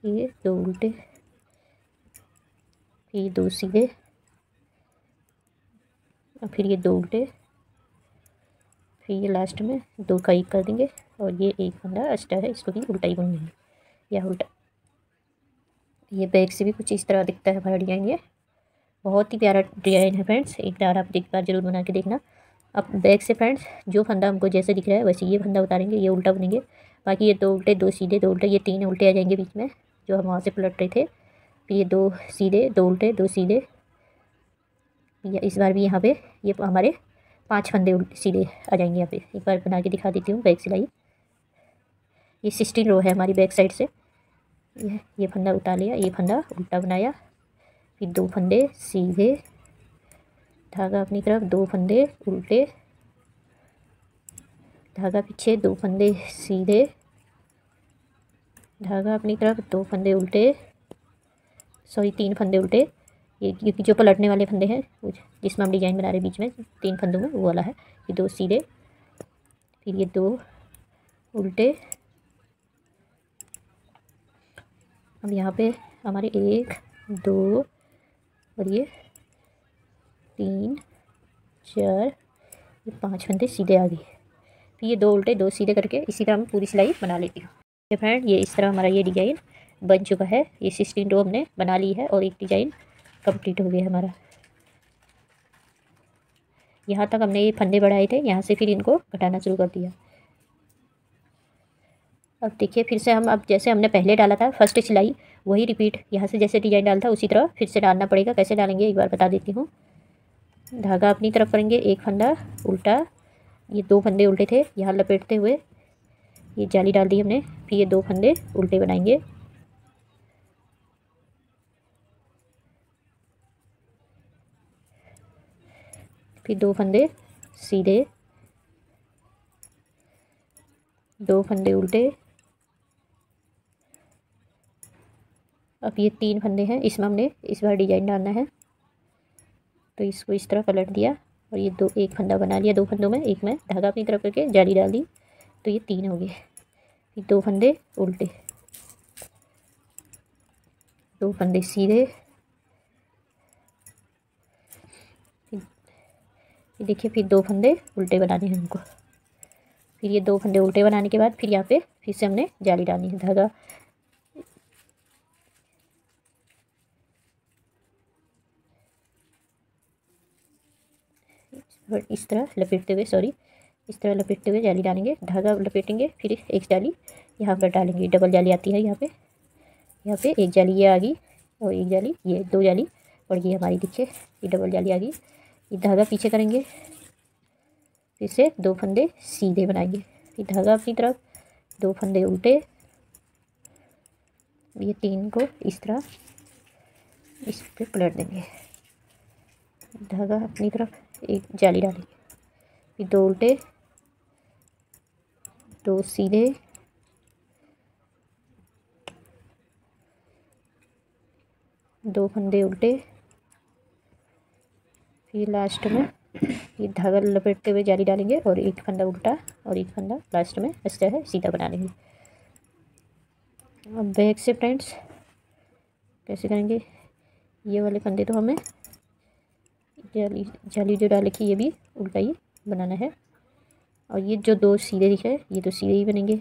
ये 2 उल्टे, फिर ये 2 सीधे, और फिर ये 2 उल्टे, फिर ये लास्ट में 2 का 1 कर देंगे। और ये एक फंदा एक्स्ट्रा है, इसको भी उल्टा ही बुनेंगे या उल्टा। ये बैक से भी कुछ इस तरह दिखता है हमारा डिजाइन। ये बहुत ही प्यारा डिजाइन है फ्रेंड्स, एक बार आप एक बार जरूर बना के देखना। अब बैक से फ्रेंड्स जो फंदा हमको जैसे दिख रहा है वैसे ये फंदा उतारेंगे, ये उल्टा बुनेंगे। बाकी ये 2 उल्टे, 2 सीधे, 2 उल्टे, ये 3 उल्टे आ जाएंगे बीच में जो हम वहाँ से पलट रहे थे। फिर ये 2 सीधे, 2 उल्टे, 2 सीधे। या इस बार भी यहाँ पे ये हमारे 5 फंदे उल्टे सीधे आ जाएंगे। यहाँ पे एक बार बना के दिखा देती हूँ बैक सिलाई। ये 16 रो है हमारी बैक साइड से। ये फंदा उतार लिया, ये फंदा उल्टा बनाया, फिर 2 फंदे सीधे, धागा अपनी तरफ, 2 फंदे उल्टे, धागा पीछे, 2 फंदे सीधे, धागा अपनी तरफ, 2 फंदे उल्टे, सॉरी 3 फंदे उल्टे। ये क्योंकि जो पलटने वाले फंदे हैं जिसमें हम डिजाइन बना रहे बीच में 3 फंदों में वो वाला है। ये 2 सीधे, फिर ये 2 उल्टे। अब यहाँ पे हमारे 1 2 और ये 3 4 ये 5 फंदे सीधे आ गए। फिर ये 2 उल्टे, 2 सीधे करके इसी तरह मैं पूरी सिलाई बना लेती हूँ। ये फ्रेंड ये इस तरह हमारा ये डिजाइन बन चुका है। ये 16 रो हमने बना ली है और एक डिजाइन कंप्लीट हो गया हमारा। यहाँ तक हमने ये फंदे बढ़ाए थे, यहाँ से फिर इनको घटाना शुरू कर दिया। अब देखिए फिर से हम, अब जैसे हमने पहले डाला था फर्स्ट सिलाई वही रिपीट यहाँ से जैसे डिजाइन डाला था उसी तरह फिर से डालना पड़ेगा। कैसे डालेंगे एक बार बता देती हूँ। धागा अपनी तरफ करेंगे, एक फंदा उल्टा, ये 2 फंदे उल्टे थे यहाँ लपेटते हुए ये जाली डाल दी हमने। फिर ये 2 फंदे उल्टे बनाएंगे, फिर 2 फंदे सीधे, 2 फंदे उल्टे। अब ये 3 फंदे हैं, इसमें हमने इस बार डिजाइन डालना है तो इसको इस तरह पलट दिया और ये 2 एक फंदा बना लिया 2 फंदों में, एक में धागा अपनी तरफ करके जाली डाल दी तो ये 3 हो गए। फिर 2 फंदे उल्टे, 2 फंदे सीधे। देखिए फिर 2 फंदे उल्टे बनाने हैं हमको। फिर ये 2 फंदे उल्टे बनाने के बाद फिर यहाँ पे फिर से हमने जाली डालनी है। धागा इस तरह लपेटते हुए, सॉरी इस तरह लपेटते हुए जाली डालेंगे, धागा लपेटेंगे, फिर एक जाली यहाँ पर डालेंगे। डबल जाली आती है यहाँ पे एक जाली ये आ गई और एक जाली ये, 2 जाली और ये हमारी देखिए ये डबल जाली आ गई। ये धागा पीछे करेंगे, फिर से 2 फंदे सीधे बनाएंगे, फिर धागा अपनी तरफ, 2 फंदे उल्टे, ये 3 को इस तरह इस पर पलट देंगे, धागा अपनी तरफ, एक जाली डालेंगे, फिर 2 उल्टे, 2 सीधे, 2 फंदे उल्टे, फिर लास्ट में ये धागा लपेटते हुए जाली डालेंगे और एक फंदा उल्टा और एक फंदा लास्ट में इस तरह सीधा बना लेंगे। अब बैक से फ्रेंड्स कैसे करेंगे, ये वाले फंदे तो हमें जाली जो डाले की ये भी उल्टा ही बनाना है और ये जो 2 सीधे दिख रहे हैं ये तो सीधे ही बनेंगे।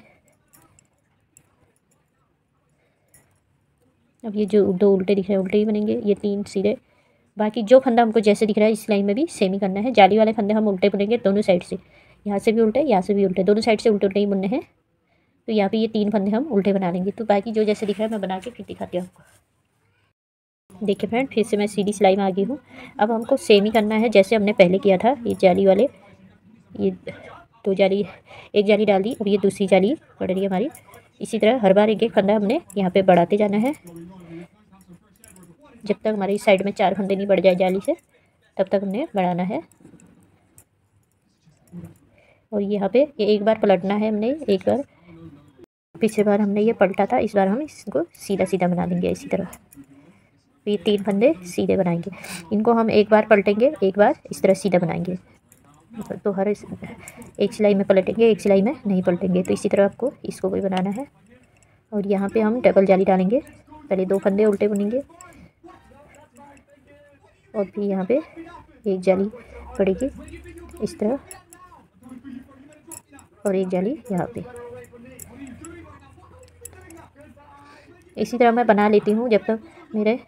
अब ये जो 2 उल्टे दिख रहे हैं उल्टे ही बनेंगे, ये 3 सीधे। बाकी जो फंदा हमको जैसे दिख रहा है इस लाइन में भी सेम ही करना है। जाली वाले फंदे हम उल्टे बुनेंगे दोनों साइड से, यहाँ से भी उल्टे, यहाँ से भी उल्टे, दोनों साइड से उल्टे उल्टे ही बुनने हैं। तो यहाँ पे ये 3 फंदे हम उल्टे बना लेंगे। तो बाकी जो जैसे दिख रहा है मैं बना के फिर दिखाती हूँ आपको। देखिए फ्रेंड, फिर से मैं सीधी सिलाई में आ गई हूँ। अब हमको सेम ही करना है जैसे हमने पहले किया था। ये जाली वाले, ये 2 जाली, 1 जाली डाल दी, अब ये दूसरी जाली बढ़ रही है हमारी। इसी तरह हर बार एक एक फंदा हमने यहाँ पे बढ़ाते जाना है, जब तक हमारी साइड में 4 फंदे नहीं बढ़ जाए जाली से, तब तक हमने बढ़ाना है। और यहाँ पे ये एक बार पलटना है हमने, एक बार, पिछले बार हमने ये पलटा था, इस बार हम इसको सीधा सीधा बना देंगे इसी तरह। ये 3 फंदे सीधे बनाएंगे, इनको हम एक बार पलटेंगे, एक बार इस तरह सीधा बनाएंगे। तो हर एक सिलाई में पलटेंगे, एक सिलाई में नहीं पलटेंगे। तो इसी तरह आपको इसको भी बनाना है। और यहाँ पे हम डबल जाली डालेंगे, पहले 2 फंदे उल्टे बुनेंगे और फिर यहाँ पे एक जाली पड़ेगी इस तरह और एक जाली यहाँ पे। इसी तरह मैं बना लेती हूँ जब तक मेरे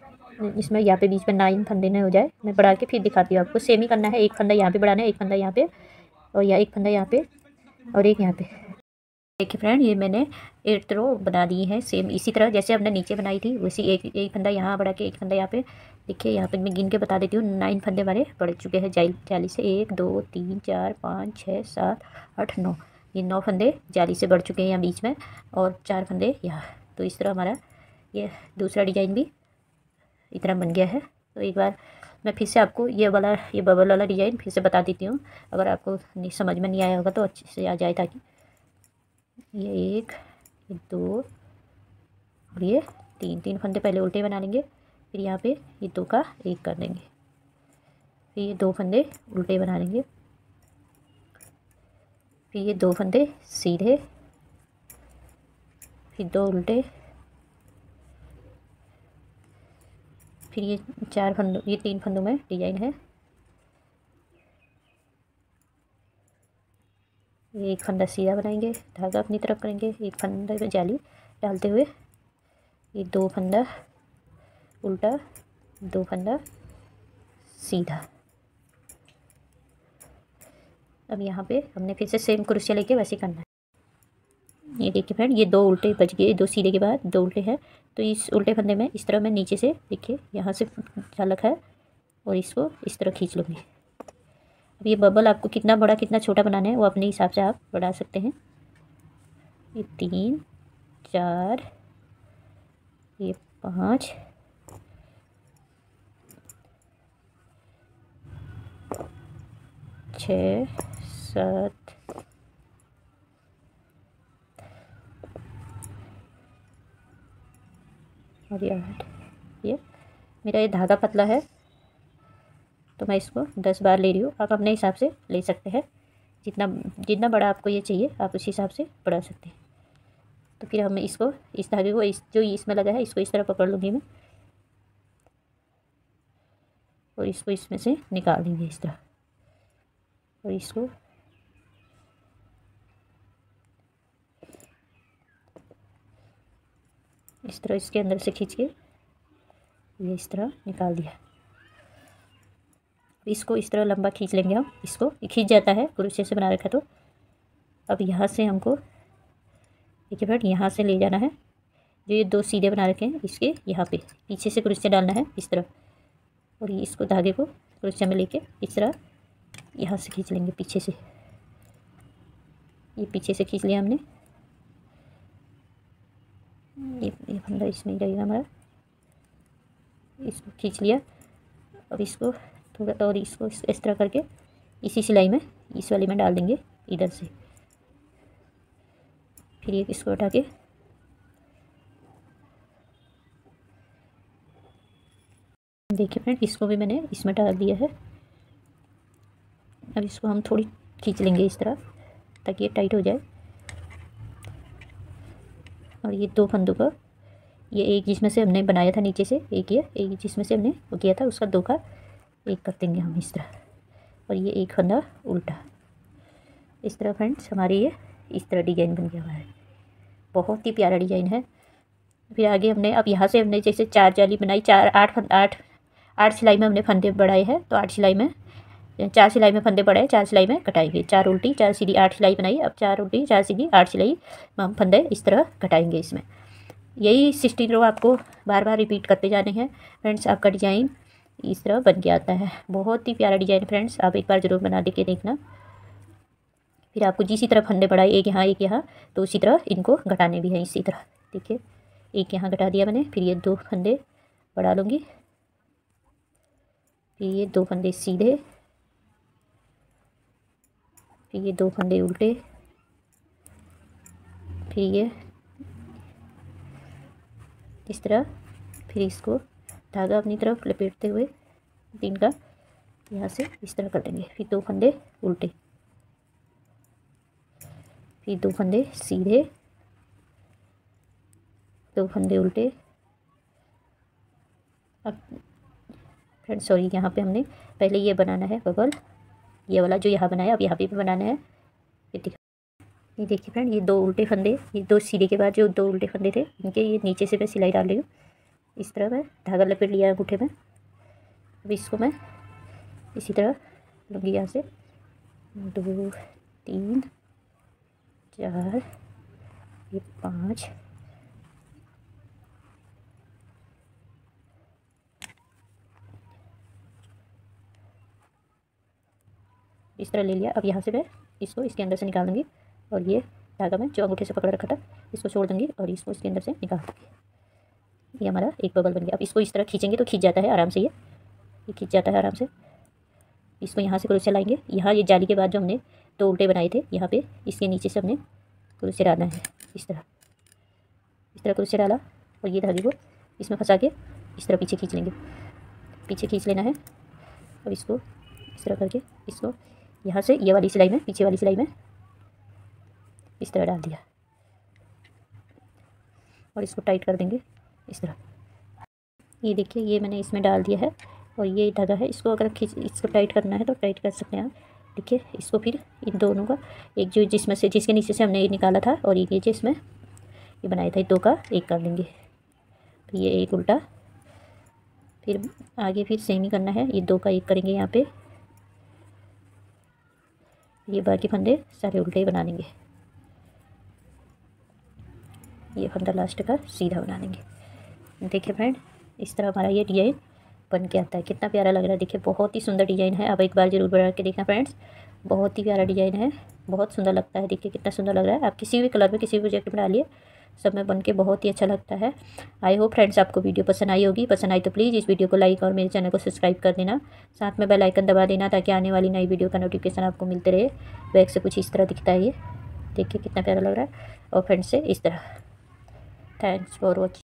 इसमें यहाँ पे बीच में 9 फंदे न हो जाए। मैं बढ़ा के फिर दिखाती हूँ आपको। सेम ही करना है, एक फंदा यहाँ पे बढ़ाना है, एक फंदा यहाँ पे, और या एक फंदा यहाँ पे और एक यहाँ पे। देखिए फ्रेंड, ये मैंने 8 रो बना दी है सेम इसी तरह जैसे हमने नीचे बनाई थी, वैसी एक फंदा यहाँ बढ़ा के एक फंदा यहाँ पे। देखिए यहाँ पे मैं गिन के बता देती हूँ, 9 फंदे हमारे बढ़ चुके हैं जाली से। 1 2 3 4 5 6 7 8 9, ये 9 फंदे जाली से बढ़ चुके हैं यहाँ बीच में, और 4 फंदे यहाँ। तो इस तरह हमारा ये दूसरा डिजाइन भी इतना बन गया है। तो एक बार मैं फिर से आपको ये बबल वाला डिजाइन फिर से बता देती हूँ, अगर आपको समझ में नहीं आया होगा तो अच्छे से आ जाए। ताकि ये 1 ये 2 और ये 3 फंदे पहले उल्टे बना लेंगे, फिर यहाँ पे ये 2 का 1 कर देंगे, फिर ये 2 फंदे उल्टे बना लेंगे, फिर ये 2 फंदे सीधे, फिर 2 उल्टे, फिर ये 4 फंदों, ये 3 फंदों में डिजाइन है। ये एक फंदा सीधा बनाएंगे, धागा अपनी तरफ करेंगे, एक फंदे में जाली डालते हुए, ये 2 फंदा उल्टा, 2 फंदा सीधा। अब यहाँ पे हमने फिर से सेम क्रोशिया लेके वैसे करना है। ये देखिए फ्रेंड, ये 2 उल्टे बच गए, 2 सीधे के बाद 2 उल्टे हैं। तो इस उल्टे फंदे में इस तरह मैं नीचे से, देखिए यहाँ से झालक है और इसको इस तरह खींच लूँगी। अब ये बबल आपको कितना बड़ा कितना छोटा बनाना है वो अपने हिसाब से आप बढ़ा सकते हैं। ये 3 4 ये 5 6 7 और ये 8। ये मेरा ये धागा पतला है तो मैं इसको 10 बार ले रही हूँ। आप अपने हिसाब से ले सकते हैं, जितना बड़ा आपको ये चाहिए आप उसी हिसाब से बढ़ा सकते हैं। तो फिर हम इसको, इस धागे को जो इसमें लगा है इसको इस तरह पकड़ लूँगी मैं, और इसको इसमें से निकाल देंगे इस तरह, और इसको इस तरह इसके अंदर से खींच के ये इस तरह निकाल दिया। इसको इस तरह लंबा खींच लेंगे हम, इसको खींच जाता है क्रोशिया से बना रखा। तो अब यहाँ से हमको देखिए फ्रेंड, यहाँ से ले जाना है, जो ये 2 सीधे बना रखे हैं इसके यहाँ पे पीछे से क्रोशिया डालना है इस तरह, और ये इसको धागे को क्रोशिया में लेके इस तरह यहाँ से खींच लेंगे पीछे से। ये पीछे से खींच लिया हमने, ये फंदा इसमें ही रहेगा हमारा, इसको खींच लिया। अब इसको थोड़ा और इसको इस तरह करके इसी सिलाई में इस वाली में डाल देंगे इधर से, फिर ये इसको उठा के देखिए फ्रेंड, इसको भी मैंने इसमें डाल दिया है। अब इसको हम थोड़ी खींच लेंगे इस तरह ताकि ये टाइट हो जाए। और ये 2 फंदों का, ये एक जिसमें से हमने बनाया था नीचे से, एक जिसमें से हमने वो किया था उसका 2 का 1 कर देंगे हम इस तरह, और ये एक फंदा उल्टा। इस तरह फ्रेंड्स हमारी ये इस तरह डिजाइन बन गया हुआ है। बहुत ही प्यारा डिजाइन है। फिर आगे हमने अब यहाँ से हमने जैसे 4 जाली बनाई, 8 सिलाई में हमने फंदे बढ़ाए हैं, तो 8 सिलाई में 4 सिलाई में फंदे बढ़ाए, 4 सिलाई में कटाएंगे, 4 उल्टी 4 सीधी 8 सिलाई बनाई। अब 4 उल्टी 4 सीधी 8 सिलाई में हम फंदे इस तरह कटाएंगे। इसमें यही 16 रो आपको बार बार रिपीट करते जाने हैं फ्रेंड्स। आपका डिज़ाइन इस तरह बन के आता है। बहुत ही प्यारा डिज़ाइन फ्रेंड्स, आप एक बार ज़रूर बना के देखना। फिर आपको जिसी तरह फंदे बढ़ाए, एक यहाँ, तो उसी तरह इनको घटाने भी हैं इसी तरह। देखिए एक यहाँ घटा दिया मैंने, फिर ये 2 फंदे बढ़ा लूँगी, फिर ये 2 फंदे सीधे, फिर ये 2 फंदे उल्टे, फिर ये इस तरह, फिर इसको धागा अपनी तरफ लपेटते हुए 3 का यहाँ से इस तरह कर देंगे। फिर 2 फंदे उल्टे, फिर 2 फंदे सीधे, 2 फंदे उल्टे। अब फ्रेंड्स सॉरी, यहाँ पे हमने पहले ये बनाना है बबल, ये वाला जो यहाँ बनाया, अब यहाँ पे भी बनाना है। ये देखिए फ्रेंड, ये 2 उल्टे फंदे, ये 2 सीधे के बाद जो 2 उल्टे फंदे थे इनके ये नीचे से मैं सिलाई डाल रही हूँ। इस तरह मैं धागा लपेट लिया है अंगूठे में। अब इसको मैं इसी तरह लूँगी, यहाँ से 2 3 4 ये 5 इस तरह ले लिया। अब यहाँ से मैं इसको इसके अंदर से निकाल दूँगी और ये धागा मैं जो अंगूठे से पकड़ रखा था इसको छोड़ दूँगी और इसको इसके अंदर से निकाल दूँगी। ये हमारा एक बबल बन गया। अब इसको इस तरह खींचेंगे तो खींच जाता है आराम से, ये खींच जाता है आराम से। इसको यहाँ से क्रोशे लाएंगे, यहाँ ये जाली के बाद जो हमने 2 उल्टे बनाए थे यहाँ पे इसके नीचे से हमने क्रोशे डालना है। इस तरह क्रोशे डाला और ये धागे को इसमें फंसा के इस तरह पीछे खींच लेंगे, पीछे खींच लेना है। अब इसको इस तरह करके इसको यहाँ से ये वाली सिलाई में, पीछे वाली सिलाई में इस तरह डाल दिया और इसको टाइट कर देंगे इस तरह। ये देखिए ये मैंने इसमें डाल दिया है और ये धागा है, इसको अगर इसको टाइट करना है तो टाइट कर सकते हैं आप। देखिए इसको फिर इन दोनों का एक जो जिसमें से जिसके नीचे से हमने ये निकाला था और ये जिसमें ये बनाया था, 2 का 1 कर देंगे। फिर ये 1 उल्टा, फिर आगे फिर सेम ही करना है, ये 2 का 1 करेंगे यहाँ पे। ये बाकी फंदे सारे उल्टे ही बना देंगे, ये फंदा लास्ट का सीधा बना देंगे। देखिए फ्रेंड इस तरह हमारा ये डिज़ाइन बन के आता है। कितना प्यारा लग रहा है, देखिए बहुत ही सुंदर डिज़ाइन है। आप एक बार ज़रूर बना के देखना फ्रेंड्स, बहुत ही प्यारा डिज़ाइन है, बहुत सुंदर लगता है। देखिए कितना सुंदर लग रहा है। आप किसी भी कलर में किसी भी प्रोजेक्ट में डालिए, सब में बन के बहुत ही अच्छा लगता है। आई होप फ्रेंड्स आपको वीडियो पसंद आई होगी। पसंद आई तो प्लीज़ इस वीडियो को लाइक और मेरे चैनल को सब्सक्राइब कर देना, साथ में बेल आइकन दबा देना ताकि आने वाली नई वीडियो का नोटिफिकेशन आपको मिलते रहे। बैक से कुछ इस तरह दिखता है, ये देखिए कितना प्यारा लग रहा है। और फ्रेंड्स से इस तरह। Thanks for watching.